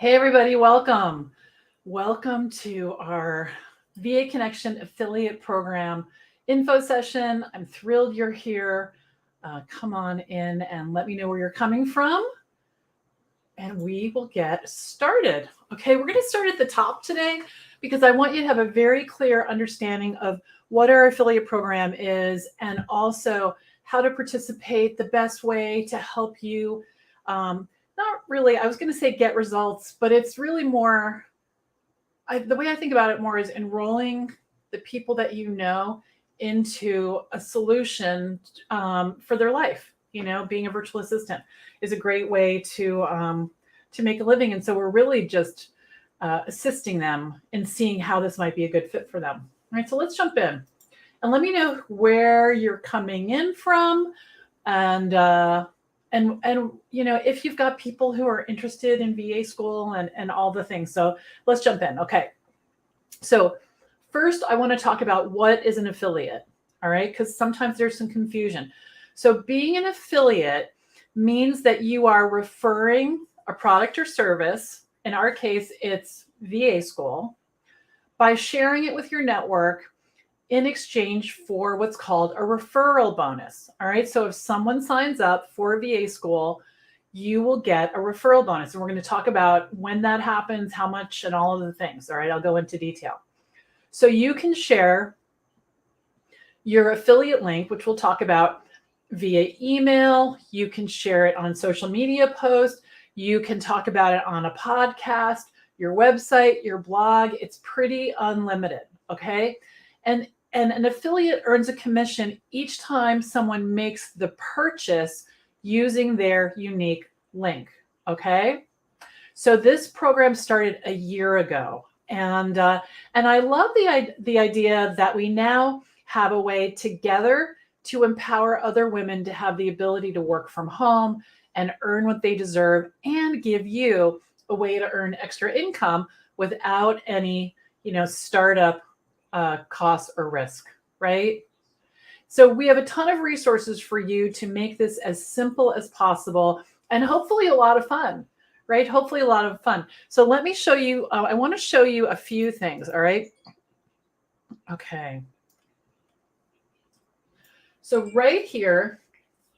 Hey everybody, welcome. Welcome to our VA Connection affiliate program info session. I'm thrilled you're here. Come on in and let me know where you're coming from and we will get started. Okay, we're going to start at the top today because I want you to have a very clear understanding of what our affiliate program is and also how to participate, the best way to help you not really, I was going to say get results, but it's really more, the way I think about it more is enrolling the people that you know into a solution for their life. You know, being a virtual assistant is a great way to make a living. And so we're really just assisting them in seeing how this might be a good fit for them. All right, so let's jump in. And let me know where you're coming in from and you know, if you've got people who are interested in VA school and all the things. So let's jump in. Okay. So first I want to talk about what is an affiliate. All right. Because sometimes there's some confusion. So being an affiliate means that you are referring a product or service. In our case, it's VA school, by sharing it with your network in exchange for what's called a referral bonus. All right. So if someone signs up for VA school, you will get a referral bonus. And we're going to talk about when that happens, how much, and all of the things. All right. I'll go into detail. So you can share your affiliate link, which we'll talk about via email. You can share it on social media posts. You can talk about it on a podcast, your website, your blog. It's pretty unlimited. Okay. And an affiliate earns a commission each time someone makes the purchase using their unique link. Okay. So this program started a year ago. And I love the idea that we now have a way together to empower other women to have the ability to work from home and earn what they deserve and give you a way to earn extra income without any, you know, startup cost or risk, right? So we have a ton of resources for you to make this as simple as possible and hopefully a lot of fun, right? Hopefully a lot of fun. So let me show you, I want to show you a few things, all right? Okay. So right here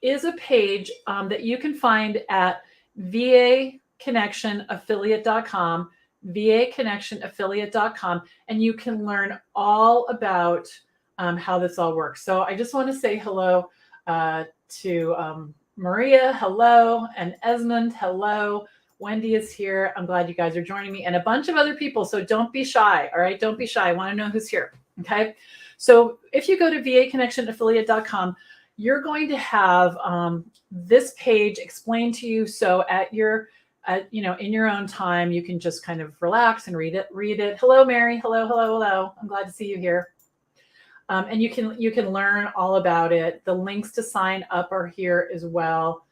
is a page that you can find at vaconnectionaffiliate.com, vaconnectionaffiliate.com, and you can learn all about how this all works. So I just want to say hello to Maria, hello, and Esmond, hello. Wendy is here. I'm glad you guys are joining me, and a bunch of other people. So don't be shy. All right, don't be shy. I want to know who's here. Okay. So if you go to vaconnectionaffiliate.com, you're going to have this page explained to you. So at your, you know, in your own time, you can just kind of relax and read it. Hello, Mary. Hello, hello, hello. I'm glad to see you here. And you can learn all about it. The links to sign up are here as well.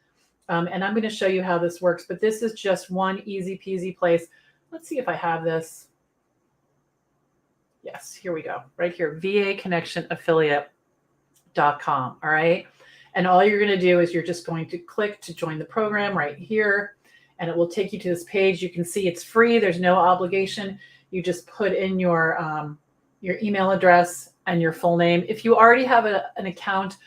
And I'm going to show you how this works, but this is just one easy peasy place. Let's see if I have this. Yes, here we go. Right here, vaconnectionaffiliate.com. All right. And all you're going to do is you're just going to click to join the program right here. And it will take you to this page. You can see it's free. There's no obligation. You just put in your email address and your full name. If you already have an account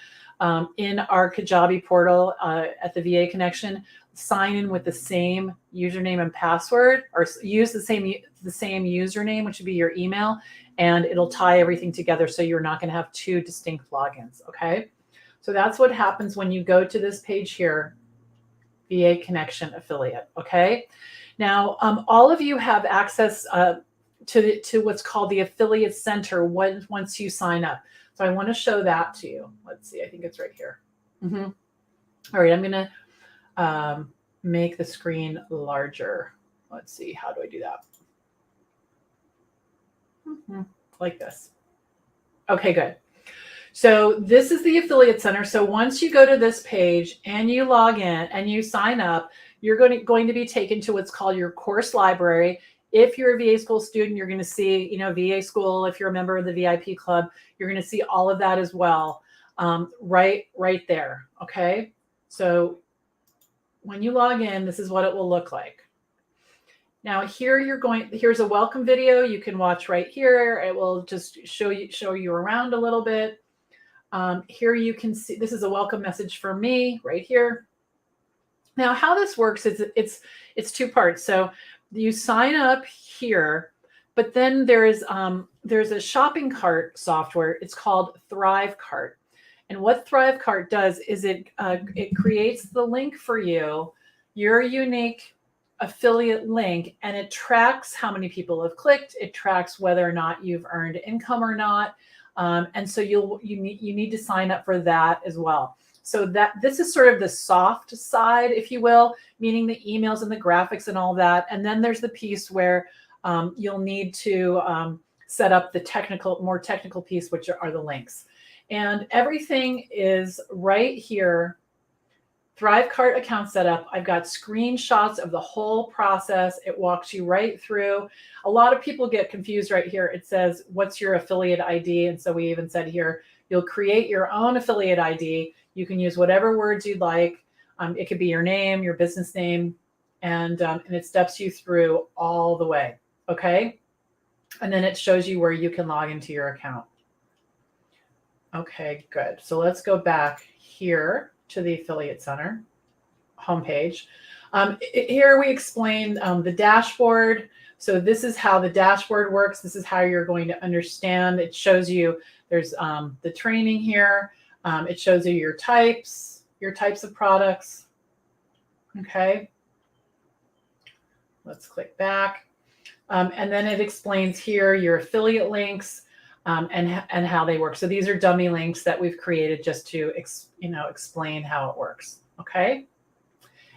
in our Kajabi portal at the VA Connection, sign in with the same username and password, or use the same username, which would be your email, and it'll tie everything together so you're not going to have two distinct logins. Okay, so that's what happens when you go to this page here, VA Connection Affiliate. Okay, now all of you have access to what's called the Affiliate Center once you sign up. So I want to show that to you. Let's see, I think it's right here. All right, I'm going to make the screen larger. Let's see, how do I do that? Like this. Okay, good. So this is the Affiliate Center. So once you go to this page and you log in and you sign up, you're going to be taken to what's called your course library. If you're a VA school student, you're going to see, you know, VA school. If you're a member of the VIP club, you're going to see all of that as well, right there. Okay. So when you log in, this is what it will look like. Now here here's a welcome video you can watch right here. It will just show you around a little bit. Here you can see, this is a welcome message for me right here. Now how this works is it's two parts. So you sign up here, but then there's a shopping cart software. It's called Thrive Cart. And what Thrive Cart does is it creates the link for you, your unique affiliate link, and it tracks how many people have clicked. It tracks whether or not you've earned income or not. And so you need to sign up for that as well. So this is sort of the soft side, if you will, meaning the emails and the graphics and all that. And then there's the piece where you'll need to set up the more technical piece, which are the links. And everything is right here. Thrive Cart account setup. I've got screenshots of the whole process. It walks you right through. A lot of people get confused right here. It says, what's your affiliate ID? And so we even said here, you'll create your own affiliate ID. You can use whatever words you'd like. It could be your name, your business name, and it steps you through all the way. Okay. And then it shows you where you can log into your account. Okay, good. So let's go back here to the Affiliate Center homepage. Here we explain the dashboard. So this is how the dashboard works. This is how you're going to understand. It shows you there's the training here. It shows you your types of products. Okay. Let's click back. And then it explains here your affiliate links and how they work. So these are dummy links that we've created just to explain how it works. Okay.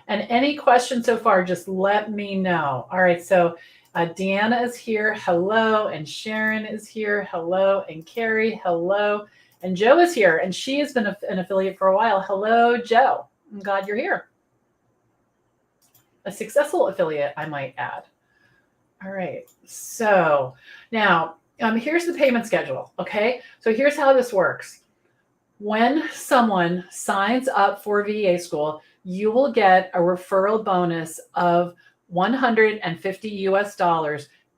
And any questions so far, just let me know. All right. So Deanna is here. Hello. And Sharon is here. Hello. And Carrie. Hello. And Joe is here. And she has been an affiliate for a while. Hello, Joe. I'm glad you're here. A successful affiliate, I might add. All right. So now here's the payment schedule. Okay. So here's how this works. When someone signs up for VA school, you will get a referral bonus of $150 US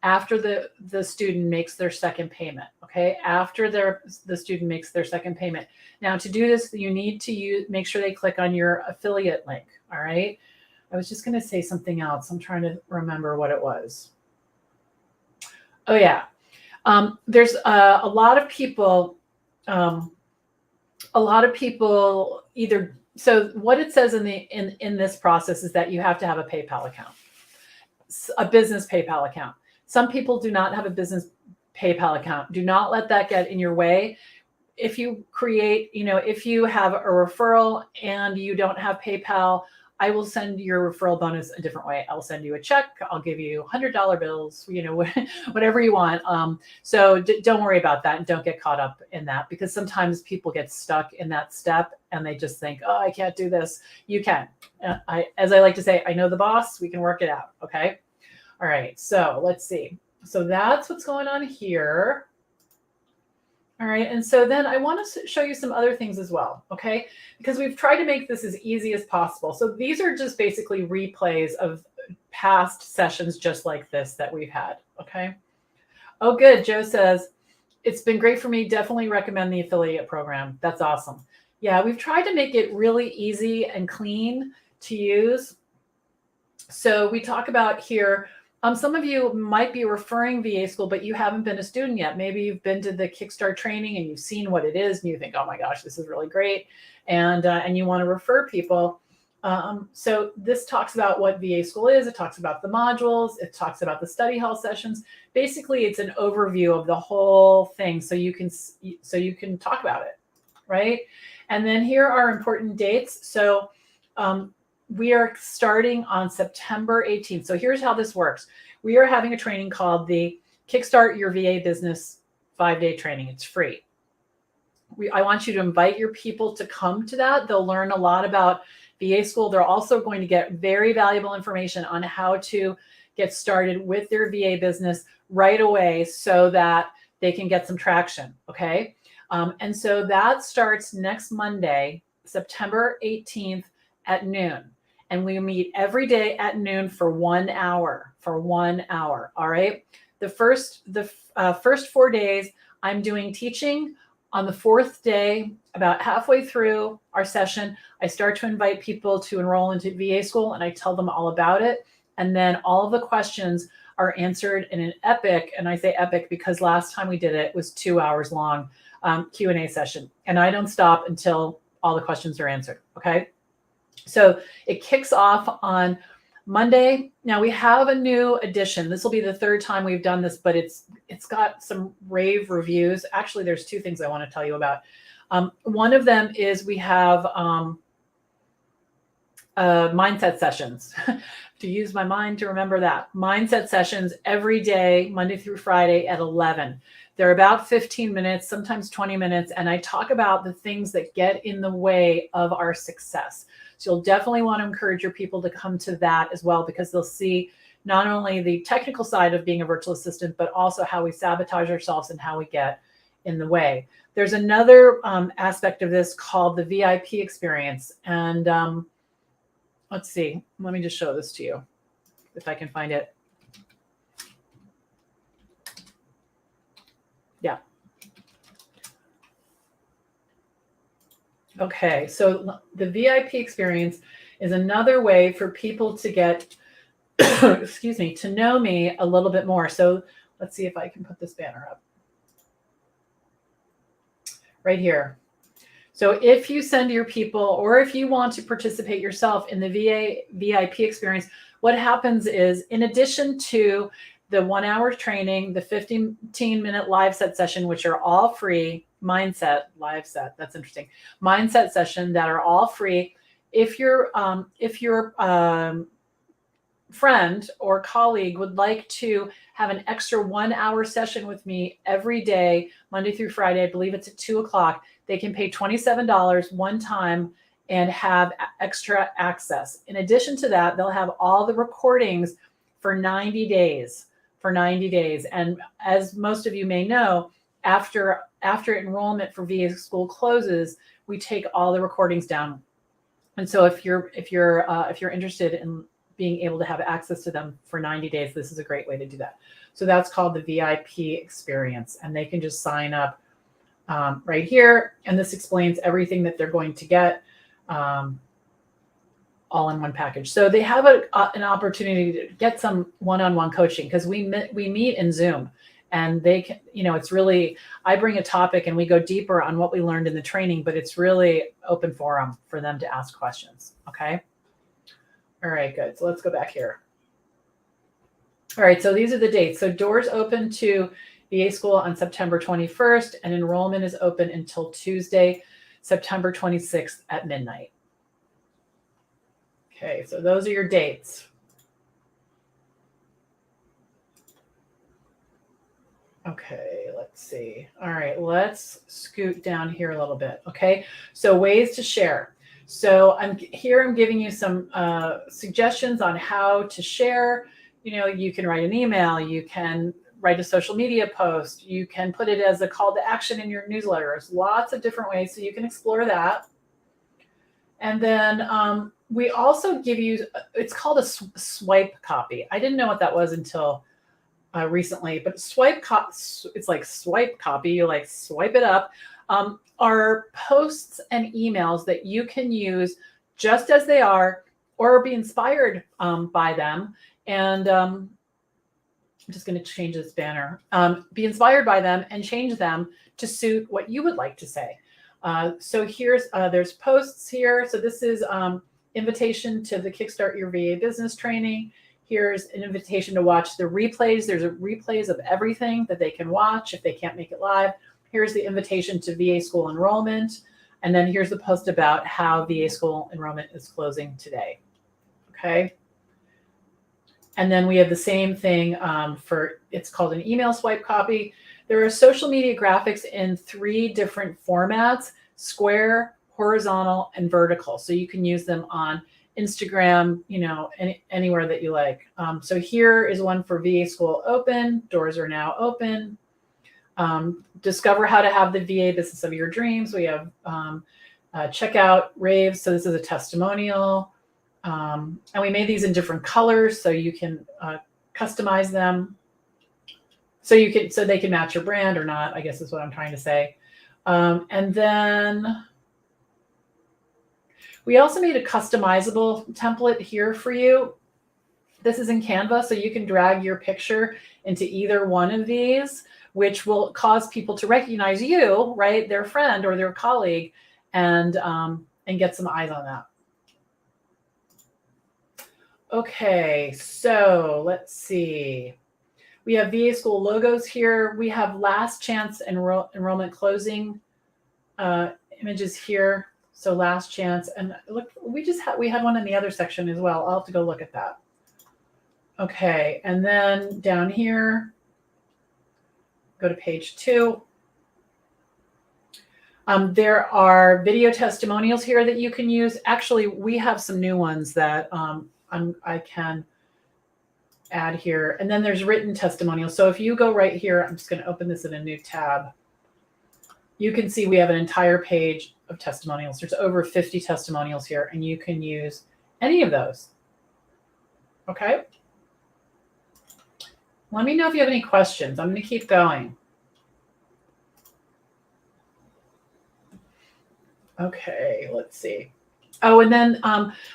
after the student makes their second payment. Okay. After the student makes their second payment. Now to do this, you need to make sure they click on your affiliate link. All right. I was just going to say something else. I'm trying to remember what it was. Oh yeah. There's a lot of people either. So what it says in this process is that you have to have a PayPal account, a business PayPal account. Some people do not have a business PayPal account. Do not let that get in your way. If you if you have a referral and you don't have PayPal, I will send your referral bonus a different way. I'll send you a check. I'll give you $100 bills, whatever you want. So don't worry about that and don't get caught up in that, because sometimes people get stuck in that step and they just think, oh, I can't do this. You can. As I like to say, I know the boss. We can work it out. Okay. All right. So let's see. So that's what's going on here. All right. And so then I want to show you some other things as well. Okay. Because we've tried to make this as easy as possible. So these are just basically replays of past sessions just like this that we've had. Okay. Oh, good. Joe says, it's been great for me. Definitely recommend the affiliate program. That's awesome. Yeah. We've tried to make it really easy and clean to use. So we talk about here, some of you might be referring VA school, but you haven't been a student yet. Maybe you've been to the Kickstart training and you've seen what it is and you think, oh my gosh, this is really great. And you want to refer people. So this talks about what VA school is. It talks about the modules. It talks about the study hall sessions. Basically, it's an overview of the whole thing. So you can talk about it, right? And then here are important dates. So we are starting on September 18th. So here's how this works. We are having a training called the Kickstart Your VA Business 5-day training. It's free. I want you to invite your people to come to that. They'll learn a lot about VA school. They're also going to get very valuable information on how to get started with their VA business right away so that they can get some traction. Okay. And so that starts next Monday, September 18th at noon. and we meet every day at noon for 1 hour. All right. The first 4 days, I'm doing teaching. On the 4th day, about halfway through our session, I start to invite people to enroll into VA school, and I tell them all about it. And then all of the questions are answered in an epic, and I say epic because last time we did it was 2 hours long Q&A session, and I don't stop until all the questions are answered. Okay. So it kicks off on Monday. Now we have a new edition. This will be the 3rd time we've done this, but it's got some rave reviews. Actually, there's 2 things I want to tell you about. One of them is we have mindset sessions. To use my mind to remember that. Mindset sessions every day, Monday through Friday at 11. They're about 15 minutes, sometimes 20 minutes, and I talk about the things that get in the way of our success. So you'll definitely want to encourage your people to come to that as well, because they'll see not only the technical side of being a virtual assistant, but also how we sabotage ourselves and how we get in the way. There's another aspect of this called the VIP experience. And let's see, let me just show this to you if I can find it. Yeah. Okay, so the VIP experience is another way for people to get, excuse me, to know me a little bit more. So let's see if I can put this banner up. Right here. So if you send your people, or if you want to participate yourself in the VA VIP experience, what happens is, in addition to the 1 hour training, the 15-minute live set session, which are all free, mindset session that are all free. If your friend or colleague would like to have an extra 1 hour session with me every day, Monday through Friday, I believe it's at 2:00, they can pay $27 one time and have extra access. In addition to that, they'll have all the recordings for 90 days. And as most of you may know, after enrollment for VA school closes, we take all the recordings down. And so if you're interested in being able to have access to them for 90 days, this is a great way to do that. So that's called the VIP experience, and they can just sign up right here. And this explains everything that they're going to get all in one package. So they have an opportunity to get some one-on-one coaching, because we meet in Zoom, and they can, it's really, I bring a topic and we go deeper on what we learned in the training, but it's really open forum for them to ask questions. Okay. All right, good. So let's go back here. All right, so these are the dates. So doors open to VA school on September 21st, and enrollment is open until Tuesday, September 26th at midnight. Okay, so those are your dates. Okay, let's see. All right, let's scoot down here a little bit. Okay, so ways to share. So I'm giving you some suggestions on how to share. You can write an email, you can write a social media post, you can put it as a call to action in your newsletter. There's lots of different ways, so you can explore that. And then we also give you, it's called a swipe copy. I didn't know what that was until recently, but it's like swipe copy. You like swipe it up. Are posts and emails that you can use just as they are, or be inspired by them. And I'm just going to change this banner. Be inspired by them and change them to suit what you would like to say. So here's there's posts here. So this is invitation to the Kickstart Your VA Business training. Here's an invitation to watch the replays. There's replays of everything that they can watch if they can't make it live. Here's the invitation to VA school enrollment. And then here's the post about how VA school enrollment is closing today. Okay. And then we have the same thing it's called an email swipe copy. There are social media graphics in 3 different formats: square, horizontal, and vertical. So you can use them on Instagram, anywhere that you like. So here is one for VA school open. Doors are now open. Discover how to have the VA business of your dreams. We have check out raves. So this is a testimonial. And we made these in different colors so you can customize them. So they can match your brand or not, I guess is what I'm trying to say. And then we also made a customizable template here for you. This is in Canva, so you can drag your picture into either one of these, which will cause people to recognize you, right, their friend or their colleague, and get some eyes on that. Okay, so let's see. We have VA school logos here. We have last chance enrollment closing images here. So last chance, and look, we had one in the other section as well. I'll have to go look at that. Okay, and then down here, go to page 2. There are video testimonials here that you can use. Actually, we have some new ones that I can add here. And then there's written testimonials. So if you go right here, I'm just going to open this in a new tab. You can see we have an entire page of testimonials. There's over 50 testimonials here, and you can use any of those. Okay. Let me know if you have any questions. I'm going to keep going. Okay, let's see. Oh, and then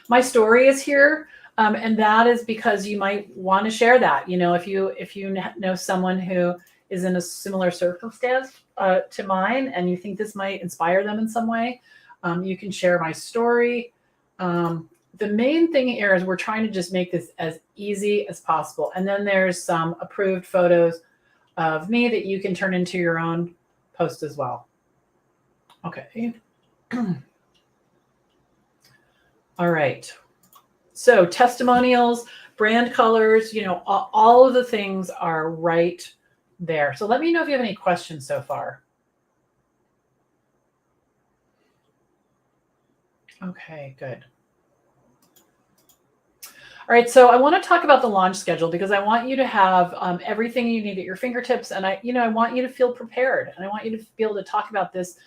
my story is here. And that is because you might want to share that. You know, if you know someone who is in a similar circumstance to mine, and you think this might inspire them in some way, you can share my story. The main thing here is we're trying to just make this as easy as possible. And then there's some approved photos of me that you can turn into your own post as well. Okay. All right. So testimonials, brand colors, you know, all of the things are right there. So let me know if you have any questions so far. Okay, good. All right, so I want to talk about the launch schedule because I want you to have everything you need at your fingertips, and I want you to feel prepared, and I want you to be able to talk about this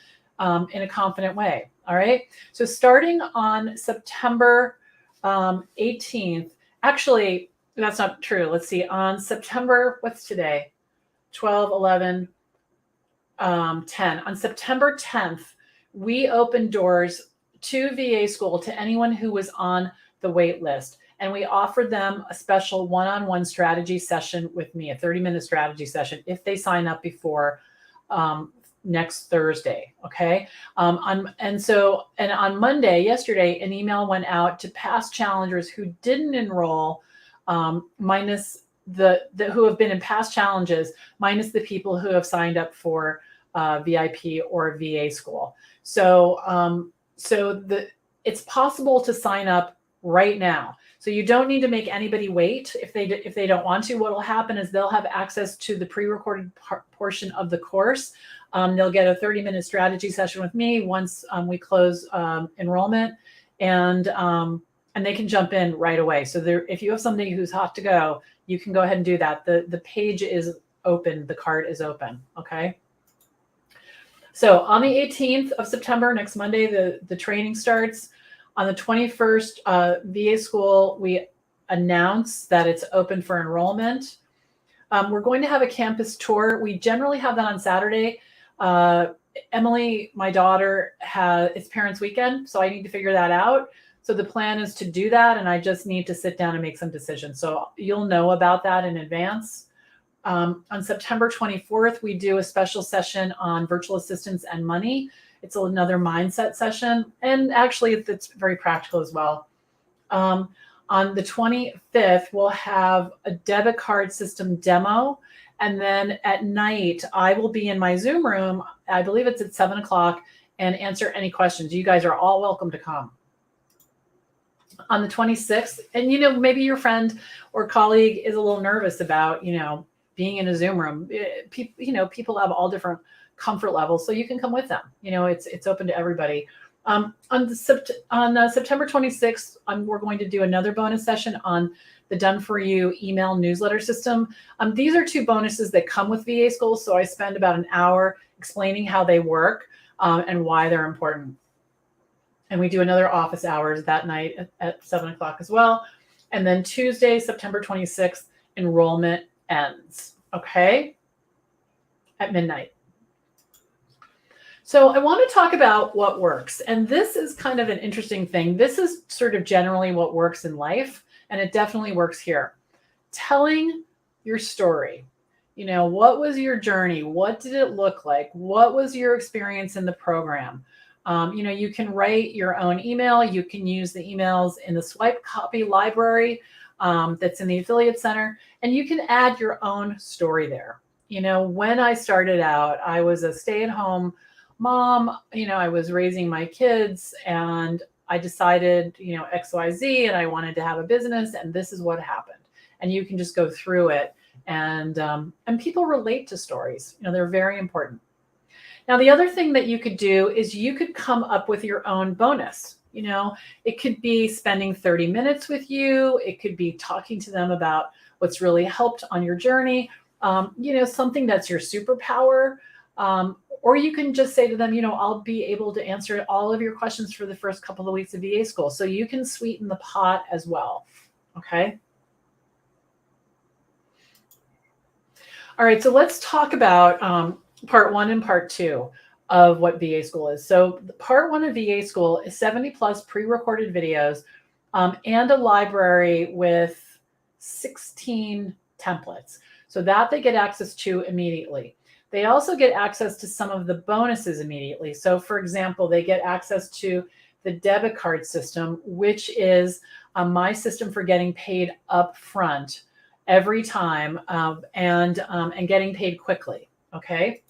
in a confident way. All right. So starting on September 18th, actually, that's not true. Let's see. On September, what's today? 12, 11, 10. On September 10th, we opened doors to VA school to anyone who was on the wait list. And we offered them a special one-on-one strategy session with me, a 30-minute strategy session, if they sign up before next Thursday. Okay. And on Monday, yesterday, an email went out to past challengers who didn't enroll, minus who have been in past challenges, minus the people who have signed up for VIP or VA school. So, it's possible to sign up right now. So you don't need to make anybody wait if they don't want to. What will happen is they'll have access to the pre-recorded portion of the course. They'll get a 30-minute strategy session with me once we close enrollment, and they can jump in right away. So if you have somebody who's hot to go, you can go ahead and do that. The page is open. The cart is open. Okay. So on the 18th of September, next Monday, the training starts. On the 21st, VA school, we announce that it's open for enrollment. We're going to have a campus tour. We generally have that on Saturday. Emily, my daughter, it's parents' weekend, so I need to figure that out. So the plan is to do that, and I just need to sit down and make some decisions. So you'll know about that in advance. On September 24th, we do a special session on virtual assistants and money. It's another mindset session, and actually it's very practical as well. On the 25th, we'll have a debit card system demo. And then at night, I will be in my Zoom room. I believe it's at 7 o'clock, and answer any questions. You guys are all welcome to come. On the 26th, and maybe your friend or colleague is a little nervous about, being in a Zoom room. People have all different comfort levels, so you can come with them. It's open to everybody. On September 26th, we're going to do another bonus session on the Done For You email newsletter system. These are 2 bonuses that come with VA school, so I spend about an hour explaining how they work and why they're important. And we do another office hours that night at 7 o'clock as well. And then Tuesday, September 26th, enrollment ends, okay, at midnight. So I want to talk about what works. And this is kind of an interesting thing. This is sort of generally what works in life, and it definitely works here. Telling your story. You know, what was your journey? What did it look like? What was your experience in the program? You know, you can write your own email. You can use the emails in the swipe copy library that's in the Affiliate Center, and you can add your own story there. You know, when I started out, I was a stay-at-home mom. You know, I was raising my kids, and I decided, you know, XYZ, and I wanted to have a business, and this is what happened. And you can just go through it, and people relate to stories. You know, they're very important. Now, the other thing that you could do is you could come up with your own bonus. You know, it could be spending 30 minutes with you. It could be talking to them about what's really helped on your journey. You know, something that's your superpower. Or you can just say to them, you know, I'll be able to answer all of your questions for the first couple of weeks of VA school. So you can sweeten the pot as well. Okay. All right. So let's talk about part 1 and part 2 of what VA school is. So part 1 of VA school is 70 plus pre-recorded videos and a library with 16 templates. So that they get access to immediately. They also get access to some of the bonuses immediately. So for example, they get access to the debit card system, which is my system for getting paid up front every time and getting paid quickly. Okay.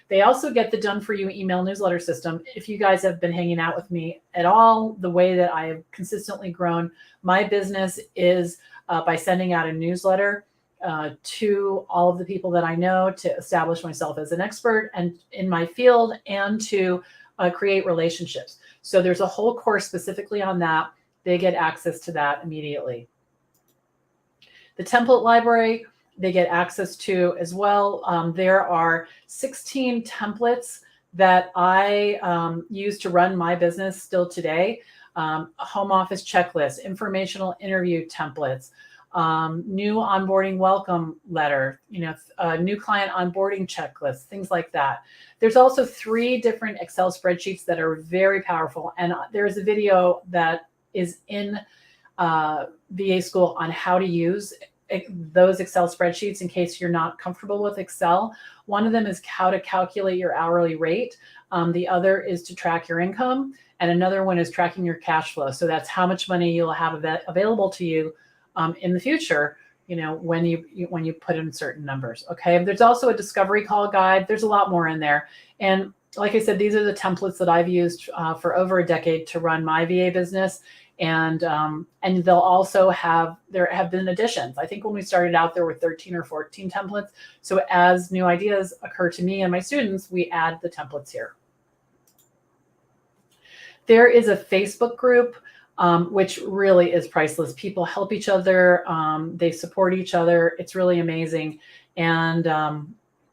They also get the done for you email newsletter system. If you guys have been hanging out with me at all, the way that I have consistently grown my business is by sending out a newsletter to all of the people that I know to establish myself as an expert and in my field and to create relationships. So there's a whole course specifically on that. They get access to that immediately. The template library, they get access to as well. There are 16 templates that I use to run my business still today. A home office checklist, informational interview templates, new onboarding welcome letter, you know, new client onboarding checklist, things like that. There's also 3 different Excel spreadsheets that are very powerful. And there's a video that is in VA school on how to use those Excel spreadsheets in case you're not comfortable with Excel. One of them is how to calculate your hourly rate. The other is to track your income. And another one is tracking your cash flow. So that's how much money you'll have available to you in the future, you know, when you put in certain numbers. Okay. There's also a discovery call guide. There's a lot more in there. And like I said, these are the templates that I've used for over a decade to run my VA business. And they'll also there have been additions. I think when we started out, there were 13 or 14 templates. So as new ideas occur to me and my students, we add the templates here. There is a Facebook group, which really is priceless. People help each other. They support each other. It's really amazing. And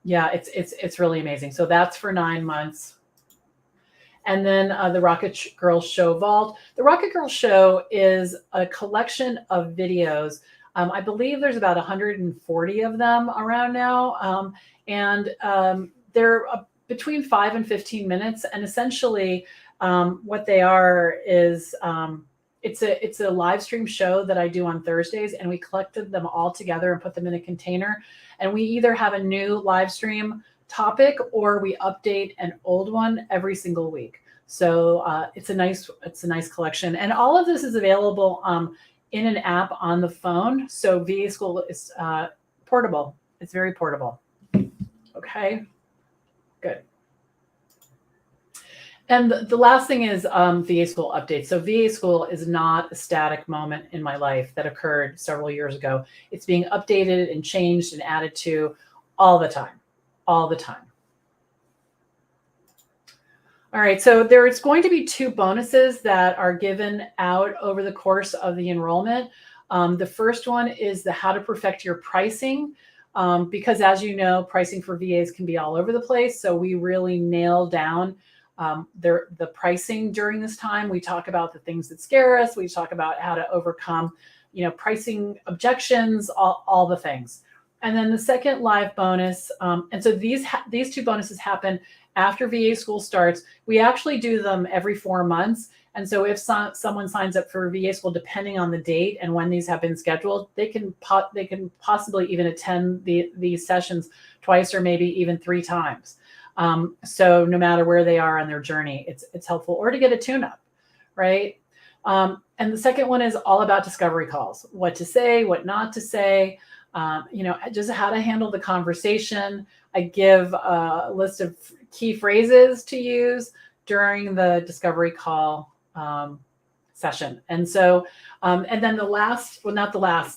yeah, it's really amazing. So that's for 9 months. And then the Rocket Girl Show Vault. The Rocket Girl Show is a collection of videos. I believe there's about 140 of them around now. They're between 5 and 15 minutes. And essentially what they are is it's a live stream show that I do on Thursdays, and we collected them all together and put them in a container. And we either have a new live stream topic or we update an old one every single week. So it's a nice collection. And all of this is available in an app on the phone. So VA School is portable. It's very portable. Okay, good. And the last thing is VA School updates. So VA School is not a static moment in my life that occurred several years ago. It's being updated and changed and added to all the time. All the time. All right, so there's going to be 2 bonuses that are given out over the course of the enrollment. The first one is the how to perfect your pricing, because as you know, pricing for VAs can be all over the place. So we really nail down the pricing during this time. We talk about the things that scare us. We talk about how to overcome, pricing objections, all the things. And then the second live bonus, and so these two bonuses happen after VA school starts. We actually do them every 4 months. And so if someone signs up for VA school, depending on the date and when these have been scheduled, they can possibly even attend these sessions twice or maybe even 3 times. So no matter where they are on their journey, it's helpful, or to get a tune-up, right? And the second one is all about discovery calls, what to say, what not to say, just how to handle the conversation. I give a list of key phrases to use during the discovery call session. And so, and then the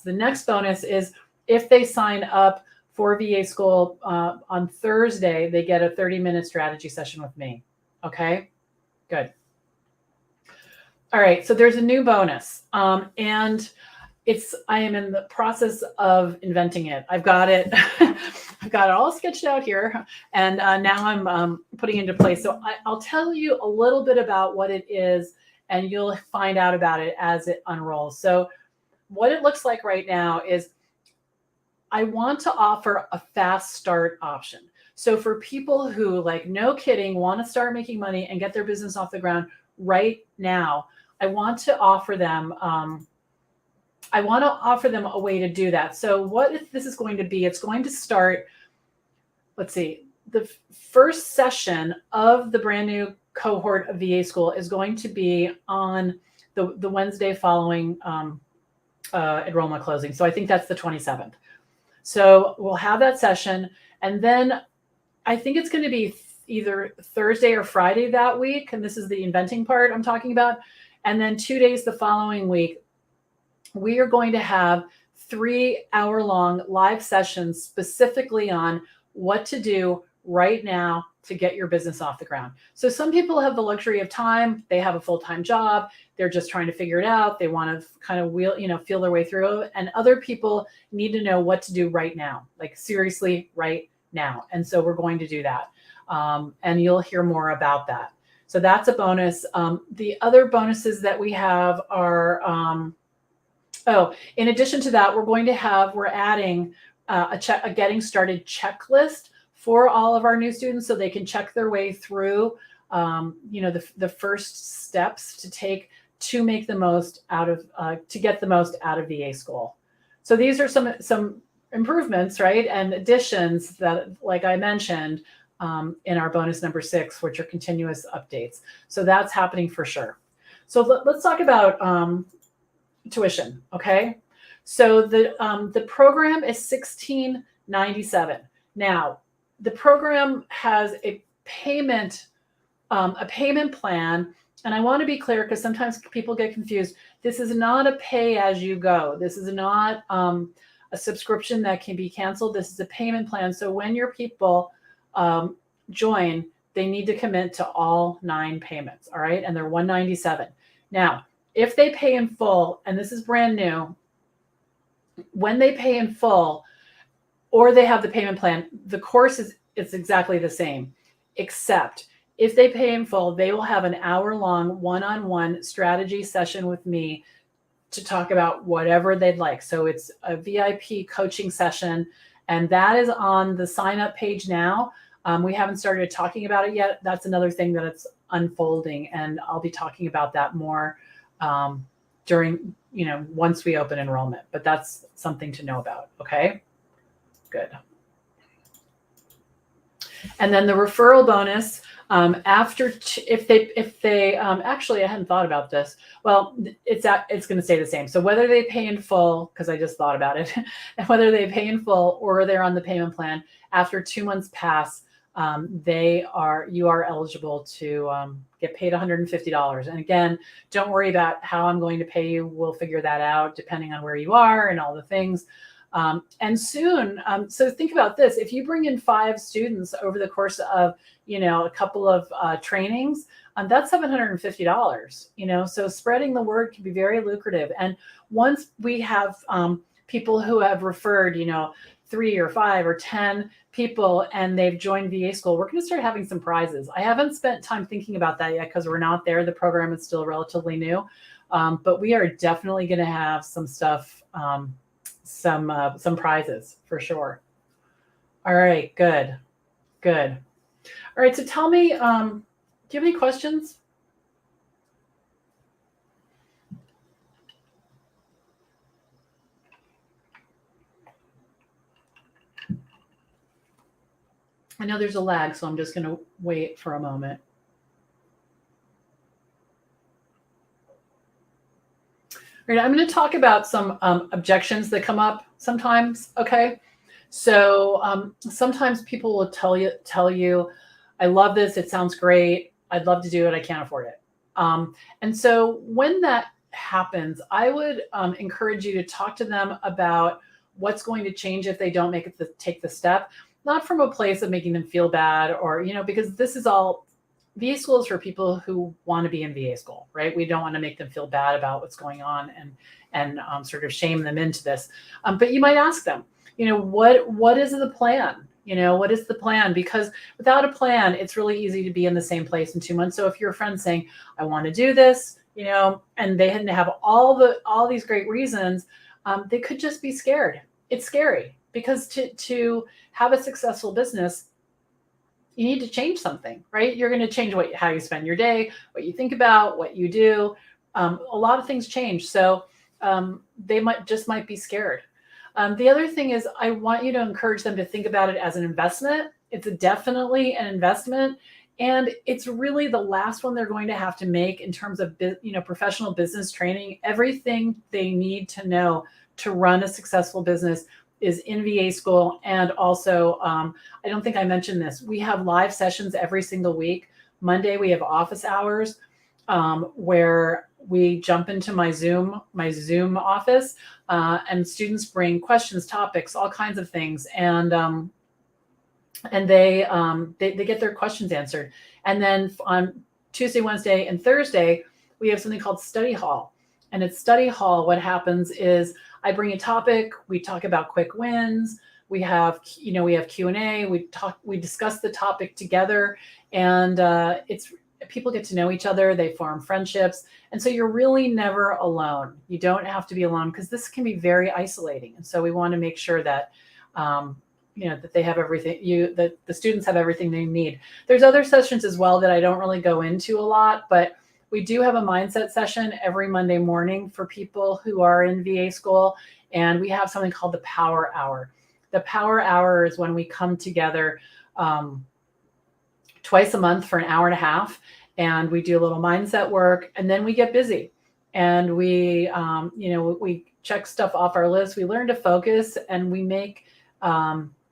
next bonus is if they sign up for VA school on Thursday, they get a 30-minute strategy session with me. Okay, good. All right, so there's a new bonus, and I am in the process of inventing it. I've got it. I've got it all sketched out here, and now I'm putting it into place. So I'll tell you a little bit about what it is, and you'll find out about it as it unrolls. So what it looks like right now is I want to offer a fast start option. So for people who, like, no kidding, want to start making money and get their business off the ground right now, I want to offer them a way to do that. So what this is going to be, it's going to start, let's see, the first session of the brand new cohort of VA school is going to be on the Wednesday following enrollment closing. So I think that's the 27th. So we'll have that session. And then I think it's going to be either Thursday or Friday that week. And this is the inventing part I'm talking about. And then 2 days the following week, we are going to have 3-hour-long live sessions specifically on what to do right now to get your business off the ground. So some people have the luxury of time. They have a full-time job. They're just trying to figure it out. They want to kind of feel their way through it. And other people need to know what to do right now, like seriously right now. And so we're going to do that. And you'll hear more about that. So that's a bonus. The other bonuses that we have are, in addition to that, we're adding a getting started checklist for all of our new students, so they can check their way through, the first steps to take to make the most out of, to get the most out of VA school. So these are some improvements, right? And additions that, like I mentioned, in our bonus number 6, which are continuous updates. So that's happening for sure. So let's talk about tuition. Okay. So the program is $16.97. Now, the program has a payment plan. And I want to be clear, because sometimes people get confused. This is not a pay as you go. This is not a subscription that can be canceled. This is a payment plan. So when your people join, they need to commit to all 9 payments. All right. And they're $197. Now, if they pay in full, and this is brand new, when they pay in full, or they have the payment plan, the course it's exactly the same, except if they pay in full, they will have an hour-long one-on-one strategy session with me to talk about whatever they'd like. So it's a VIP coaching session, and that is on the sign-up page now. We haven't started talking about it yet. That's another thing that it's unfolding, and I'll be talking about that more during, once we open enrollment. But that's something to know about. Okay. Good. And then the referral bonus, if they actually, I hadn't thought about this. Well, it's going to stay the same. So whether they pay in full, because I just thought about it, and whether they pay in full or they're on the payment plan, after 2 months pass, you are eligible to get paid $150. And again, don't worry about how I'm going to pay you. We'll figure that out depending on where you are and all the things. And soon, so think about this. If you bring in 5 students over the course of, a couple of trainings, that's $750, so spreading the word can be very lucrative. And once we have people who have referred, 3 or 5 or 10 people and they've joined VA school, we're going to start having some prizes. I haven't spent time thinking about that yet because we're not there. The program is still relatively new, but we are definitely going to have some stuff, some prizes for sure. All right, good. All right, so tell me, do you have any questions? I know there's a lag, so I'm just going to wait for a moment. All right, I'm going to talk about some objections that come up sometimes. Okay, so sometimes people will tell you, I love this. It sounds great. I'd love to do it. I can't afford it. And so when that happens, I would encourage you to talk to them about what's going to change if they don't take the step, not from a place of making them feel bad or, because this is all VA school is for people who want to be in VA school, right? We don't want to make them feel bad about what's going on and sort of shame them into this. But you might ask them, what is the plan? What is the plan? Because without a plan, it's really easy to be in the same place in 2 months. So if your friend's saying, I want to do this, and they hadn't have all these great reasons, they could just be scared. It's scary because to have a successful business, you need to change something, right? You're going to change how you spend your day, what you think about, what you do. A lot of things change. So they might be scared. The other thing is I want you to encourage them to think about it as an investment. It's definitely an investment. And it's really the last one they're going to have to make in terms of, professional business training. Everything they need to know to run a successful business is in VA school. And also, I don't think I mentioned this. We have live sessions every single week. Monday, we have office hours where we jump into my Zoom office and students bring questions, topics, all kinds of things. And they get their questions answered. And then on Tuesday, Wednesday, and Thursday, we have something called study hall. And at study hall, what happens is I bring a topic, we talk about quick wins, we have Q&A, we discuss the topic together, and people get to know each other, they form friendships. And so you're really never alone. You don't have to be alone because this can be very isolating. And so we want to make sure that, that they have everything, that the students have everything they need. There's other sessions as well that I don't really go into a lot, but we do have a mindset session every Monday morning for people who are in VA school. And we have something called the Power Hour. The Power Hour is when we come together twice a month for an hour and a half. And we do a little mindset work, and then we get busy. And we check stuff off our list. We learn to focus, and we make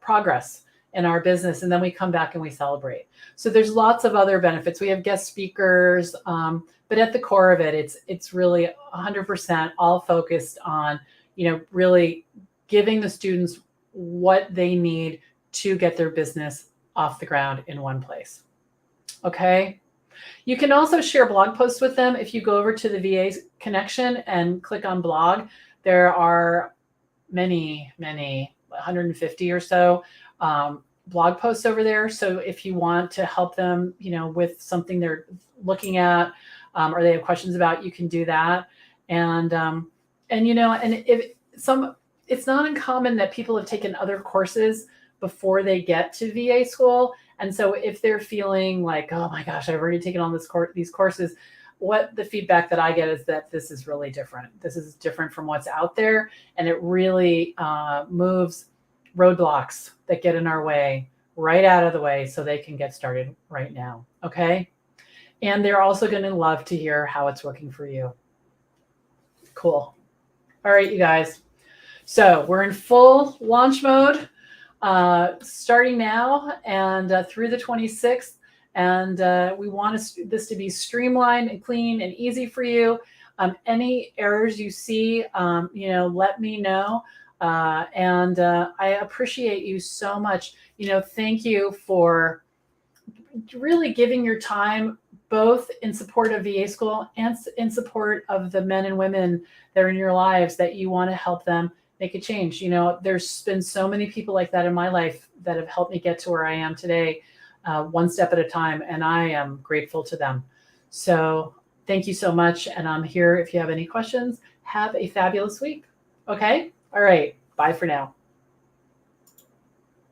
progress in our business. And then we come back and we celebrate. So there's lots of other benefits. We have guest speakers, but at the core of it, it's really 100% all focused on, really giving the students what they need to get their business off the ground in one place. Okay. You can also share blog posts with them. If you go over to the VA connection and click on blog, there are many, 150 or so blog posts over there. So if you want to help them, with something they're looking at or they have questions about, you can do that. And it's not uncommon that people have taken other courses before they get to VA school. And so if they're feeling like, oh my gosh, I've already taken on these courses, what the feedback that I get is that this is really different. This is different from what's out there. And it really moves roadblocks that get in our way right out of the way so they can get started right now. Okay. And they're also going to love to hear how it's working for you. Cool. All right, you guys. So we're in full launch mode starting now and through the 26th. And we want this to be streamlined and clean and easy for you. Any errors you see, let me know. And I appreciate you so much. Thank you for really giving your time both in support of VA school and in support of the men and women that are in your lives that you want to help them make a change. You know, there's been so many people like that in my life that have helped me get to where I am today, one step at a time, and I am grateful to them. So thank you so much, and I'm here if you have any questions. Have a fabulous week. Okay? All right. Bye for now.